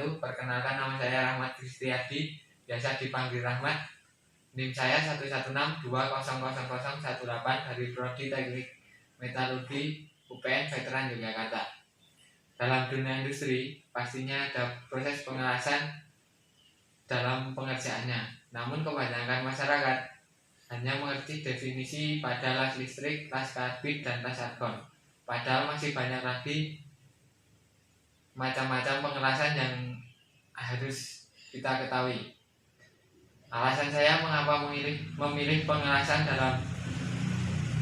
wabarakatuh. Perkenalkan, nama saya Rahmat Kristiadi, biasa dipanggil Rahmat. NIM saya 116200018 dari Prodi Teknik Metalurgi UPN Veteran Yogyakarta. Dalam dunia industri, pastinya ada proses pengelasan dalam pengerjaannya. Namun kebanyakan masyarakat hanya mengerti definisi pada las listrik, las karbit, dan las argon. Padahal masih banyak lagi macam-macam pengelasan yang harus kita ketahui. Alasan saya mengapa memilih pengelasan dalam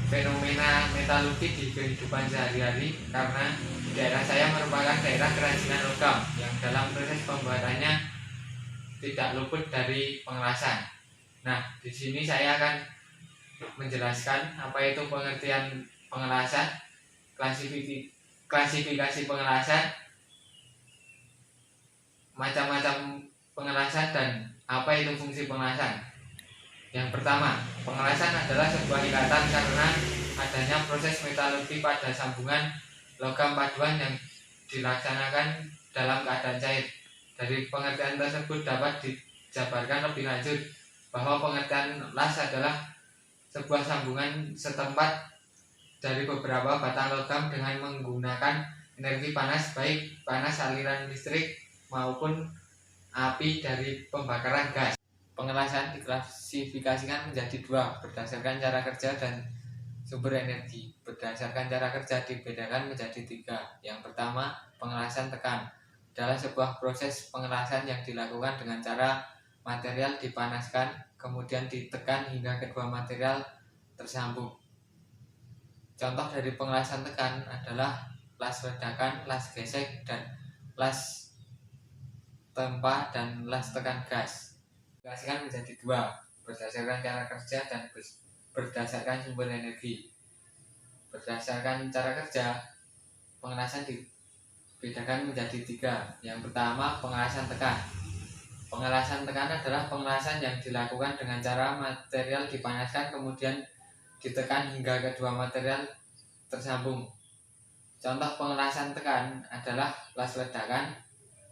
fenomena metalurgi di kehidupan sehari-hari, karena daerah saya merupakan daerah kerajinan logam yang dalam proses pembuatannya tidak luput dari pengelasan. Nah, di sini saya akan menjelaskan apa itu pengertian pengelasan, klasifikasi pengelasan, macam-macam pengelasan, dan apa itu fungsi pengelasan. Yang pertama, pengelasan adalah sebuah ikatan karena adanya proses metalurgi pada sambungan logam paduan yang dilaksanakan dalam keadaan cair. Dari pengertian tersebut dapat dijabarkan lebih lanjut bahwa pengertian las adalah sebuah sambungan setempat dari beberapa batang logam dengan menggunakan energi panas, baik panas aliran listrik maupun api dari pembakaran gas. Pengelasan diklasifikasikan menjadi dua berdasarkan cara kerja dan sumber energi. Berdasarkan cara kerja dibedakan menjadi tiga. Yang pertama, pengelasan tekan adalah sebuah proses pengelasan yang dilakukan dengan cara material dipanaskan kemudian ditekan hingga kedua material tersambung. Contoh dari pengelasan tekan adalah las ledakan, las gesek, dan las tempa, dan las tekan gas. Dikasihkan menjadi dua berdasarkan cara kerja dan berdasarkan sumber energi. Berdasarkan cara kerja, pengelasan dibedakan menjadi tiga. Yang pertama, pengelasan tekan. Pengelasan tekan adalah pengelasan yang dilakukan dengan cara material dipanaskan kemudian ditekan hingga kedua material tersambung. Contoh pengelasan tekan adalah las ledakan,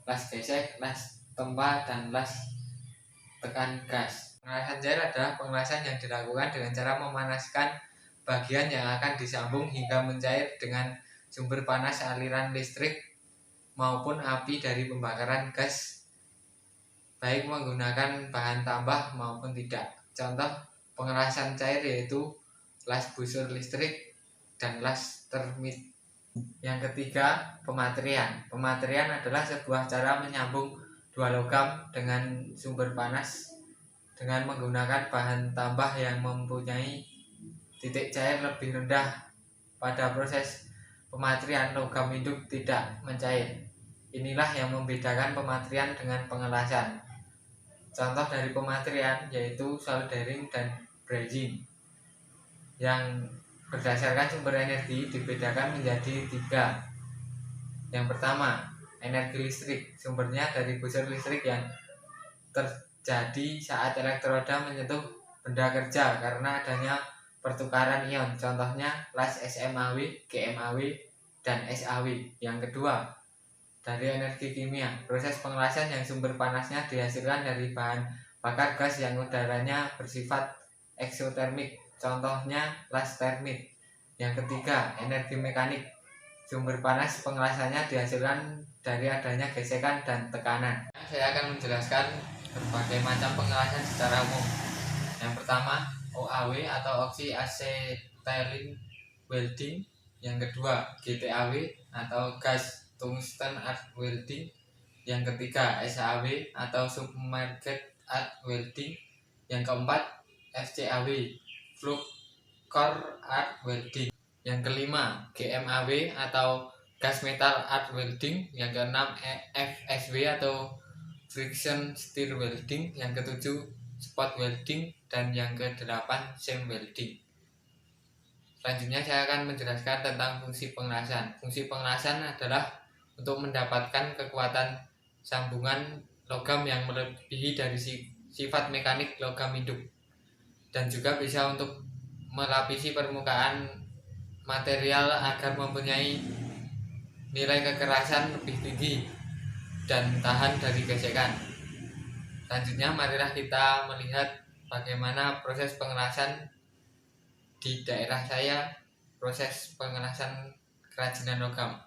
las gesek, las tempa, dan las tekan gas. Pengelasan cair adalah pengelasan yang dilakukan dengan cara memanaskan bagian yang akan disambung hingga mencair dengan sumber panas aliran listrik maupun api dari pembakaran gas, baik menggunakan bahan tambah maupun tidak. Contoh pengelasan cair yaitu las busur listrik dan las termit. Yang ketiga, pematerian. Pematerian adalah sebuah cara menyambung dua logam dengan sumber panas dengan menggunakan bahan tambah yang mempunyai titik cair lebih rendah. Pada proses pematerian, logam hidup tidak mencair. Inilah yang membedakan pematerian dengan pengelasan. Contoh dari pematerian yaitu soldering dan brazing. Yang berdasarkan sumber energi dibedakan menjadi tiga. Yang pertama, energi listrik. Sumbernya dari busur listrik yang terjadi saat elektroda menyentuh benda kerja karena adanya pertukaran ion. Contohnya las SMAW, GMAW, dan SAW. Yang kedua, dari energi kimia. Proses pengelasan yang sumber panasnya dihasilkan dari bahan bakar gas yang udaranya bersifat eksotermik. Contohnya las termit. Yang ketiga, energi mekanik. Sumber panas pengelasannya dihasilkan dari adanya gesekan dan tekanan. Saya akan menjelaskan berbagai macam pengelasan secara umum. Yang pertama, OAW atau oxy acetylene welding. Yang kedua, GTAW atau gas tungsten arc welding. Yang ketiga, SAW atau submerged arc welding. Yang keempat, FCAW flux core arc welding. Yang kelima, GMAW atau gas metal arc welding. Yang keenam, FSW atau friction stir welding. Yang ketujuh, spot welding. Dan yang kedelapan, seam welding. Selanjutnya saya akan menjelaskan tentang fungsi pengelasan. Fungsi pengelasan adalah untuk mendapatkan kekuatan sambungan logam yang melebihi dari sifat mekanik logam hidup, dan juga bisa untuk melapisi permukaan material agar mempunyai nilai kekerasan lebih tinggi. dan tahan dari gesekan. Selanjutnya marilah kita melihat bagaimana proses pengerasan di daerah saya, proses pengerasan kerajinan logam.